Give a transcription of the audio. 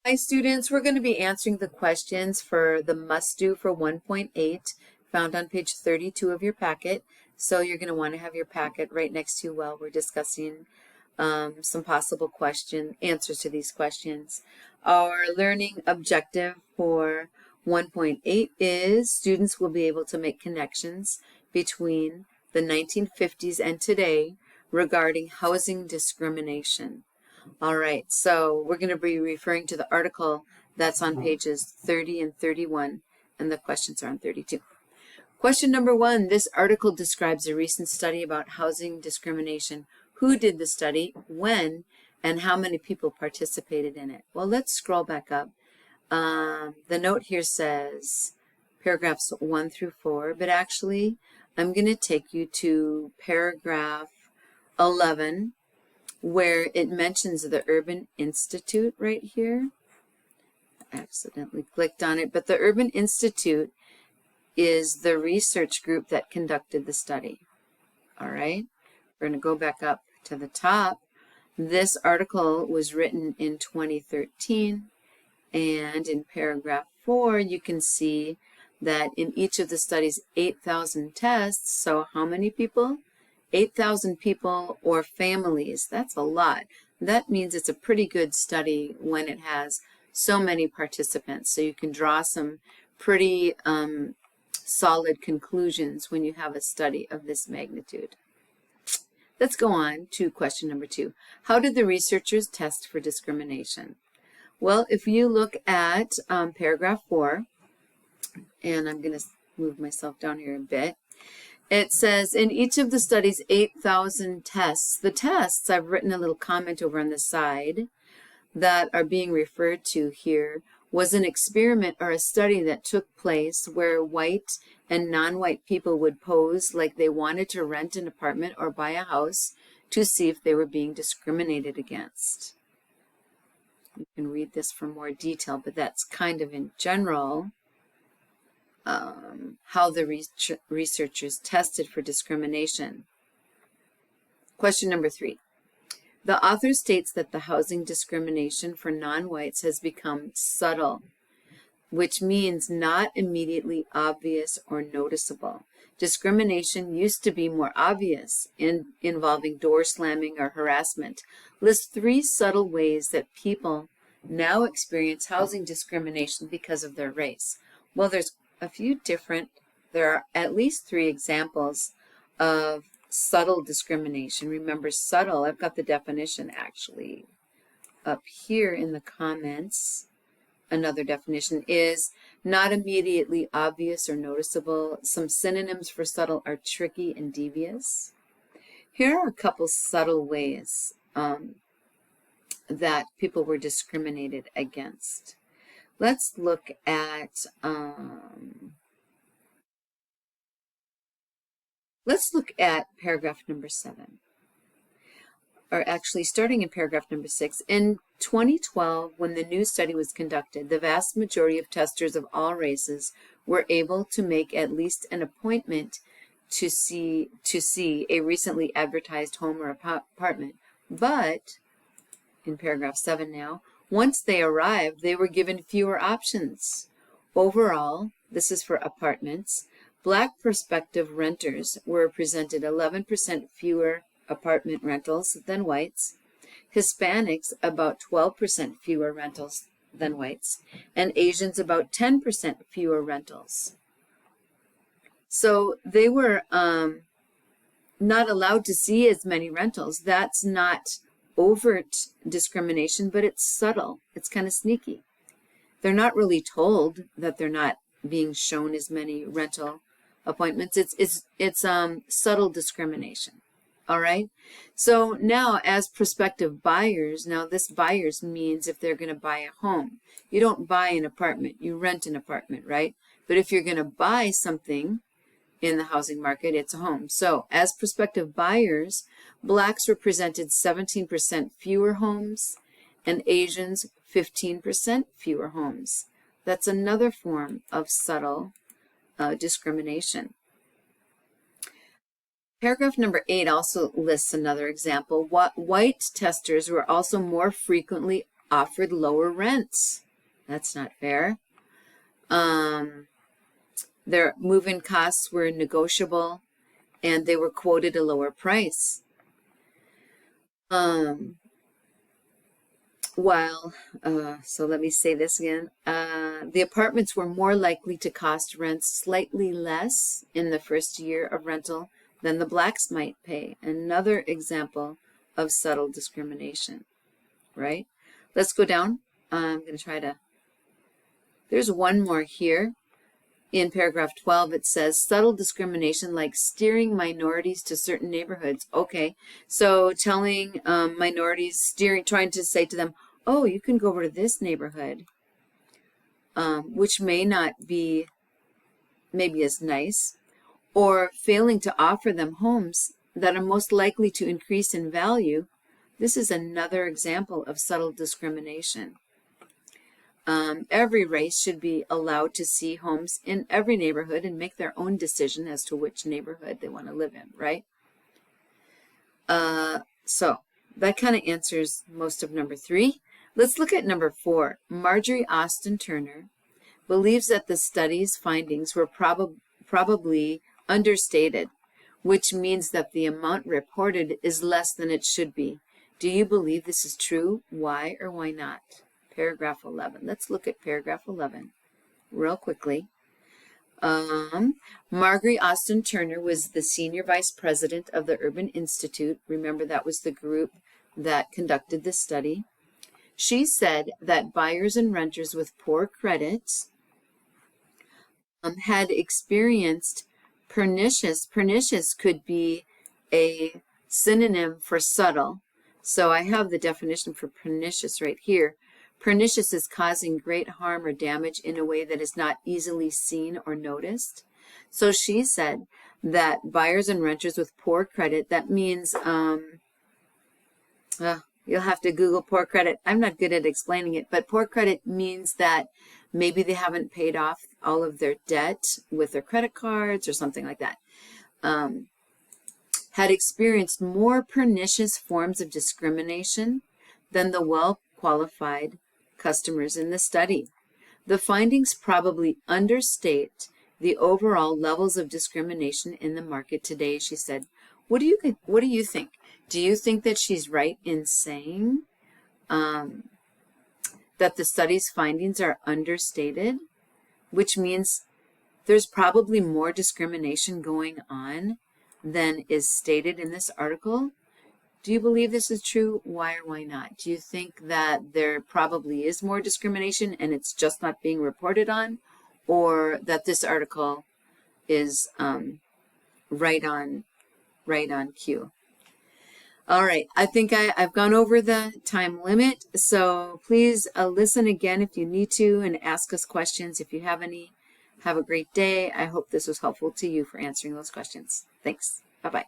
Hi students, we're going to be answering the questions for the must do for 1.8 found on page 32 of your packet. So you're going to want to have your packet right next to you while we're discussing some possible answers to these questions. Our learning objective for 1.8 is students will be able to make connections between the 1950s and today regarding housing discrimination. All right, so we're going to be referring to the article that's on pages 30 and 31, and the questions are on 32. Question number 1, this article describes a recent study about housing discrimination. Who did the study, when, and how many people participated in it? Well, let's scroll back up. The note here says paragraphs 1 through 4, but actually I'm going to take you to paragraph 11, where it mentions the Urban Institute right here. I accidentally clicked on it, but the Urban Institute is the research group that conducted the study. All right, we're going to go back up to the top. This article was written in 2013, and in paragraph 4, you can see that in each of the studies, 8,000 tests. So how many people? 8,000 people or families. That's a lot. That means it's a pretty good study when it has so many participants. So you can draw some pretty solid conclusions when you have a study of this magnitude. Let's go on to question number 2. How did the researchers test for discrimination? Well, if you look at paragraph 4, and I'm going to move myself down here a bit, it says, in each of the study's 8,000 tests, the tests, I've written a little comment over on the side that are being referred to here, was an experiment or a study that took place where white and non-white people would pose like they wanted to rent an apartment or buy a house to see if they were being discriminated against. You can read this for more detail, but that's kind of in general how the researchers tested for discrimination. Question number 3. The author states that the housing discrimination for non-whites has become subtle, which means not immediately obvious or noticeable. Discrimination used to be more obvious, involving door slamming or harassment. List 3 subtle ways that people now experience housing discrimination because of their race. Well, there are at least 3 examples of subtle discrimination. Remember, subtle, I've got the definition actually up here in the comments. Another definition is not immediately obvious or noticeable. Some synonyms for subtle are tricky and devious. Here are a couple subtle ways that people were discriminated against. Let's look at paragraph number 7, or actually starting in paragraph number 6. In 2012, when the new study was conducted, the vast majority of testers of all races were able to make at least an appointment to see a recently advertised home or apartment. But, in paragraph 7 now, once they arrived, they were given fewer options. Overall, this is for apartments, Black prospective renters were presented 11% fewer apartment rentals than whites, Hispanics about 12% fewer rentals than whites, and Asians about 10% fewer rentals. So they were not allowed to see as many rentals. That's not overt discrimination, but it's subtle. It's kind of sneaky. They're not really told that they're not being shown as many rental appointments. It's subtle discrimination. All right. So now, as prospective buyers, now this buyers means if they're going to buy a home, you don't buy an apartment, you rent an apartment, right? But if you're going to buy something in the housing market, it's a home. So as prospective buyers, Blacks represented 17% fewer homes and Asians 15% fewer homes. That's another form of subtle discrimination. Paragraph number 8 also lists another example. White testers were also more frequently offered lower rents. That's not fair. Their move-in costs were negotiable and they were quoted a lower price. So let me say this again. The apartments were more likely to cost rents slightly less in the first year of rental than the blacks might pay. Another example of subtle discrimination, right? Let's go down. I'm going to try to, there's one more here. In paragraph 12, it says subtle discrimination like steering minorities to certain neighborhoods. Okay, so telling minorities, trying to say to them, oh, you can go over to this neighborhood, which may not be maybe as nice, or failing to offer them homes that are most likely to increase in value. This is another example of subtle discrimination. Every race should be allowed to see homes in every neighborhood and make their own decision as to which neighborhood they want to live in, right? So that kind of answers most of number 3. Let's look at number 4. Marjorie Austin Turner believes that the study's findings were probably understated, which means that the amount reported is less than it should be. Do you believe this is true? Why or why not? Paragraph 11. Let's look at paragraph 11 real quickly. Marjorie Austin Turner was the senior vice president of the Urban Institute. Remember, that was the group that conducted this study. She said that buyers and renters with poor credit had experienced pernicious. Pernicious could be a synonym for subtle. So I have the definition for pernicious right here. Pernicious is causing great harm or damage in a way that is not easily seen or noticed. So she said that buyers and renters with poor credit, that means, you'll have to Google poor credit. I'm not good at explaining it, but poor credit means that maybe they haven't paid off all of their debt with their credit cards or something like that. Had experienced more pernicious forms of discrimination than the well-qualified customers in the study. The findings probably understate the overall levels of discrimination in the market today, she said. What do you think? Do you think that she's right in saying that the study's findings are understated, which means there's probably more discrimination going on than is stated in this article? Do you believe this is true? Why or why not? Do you think that there probably is more discrimination and it's just not being reported on, or that this article is right on cue? All right, I think I've gone over the time limit, so please listen again if you need to and ask us questions if you have any. Have a great day. I hope this was helpful to you for answering those questions. Thanks. Bye-bye.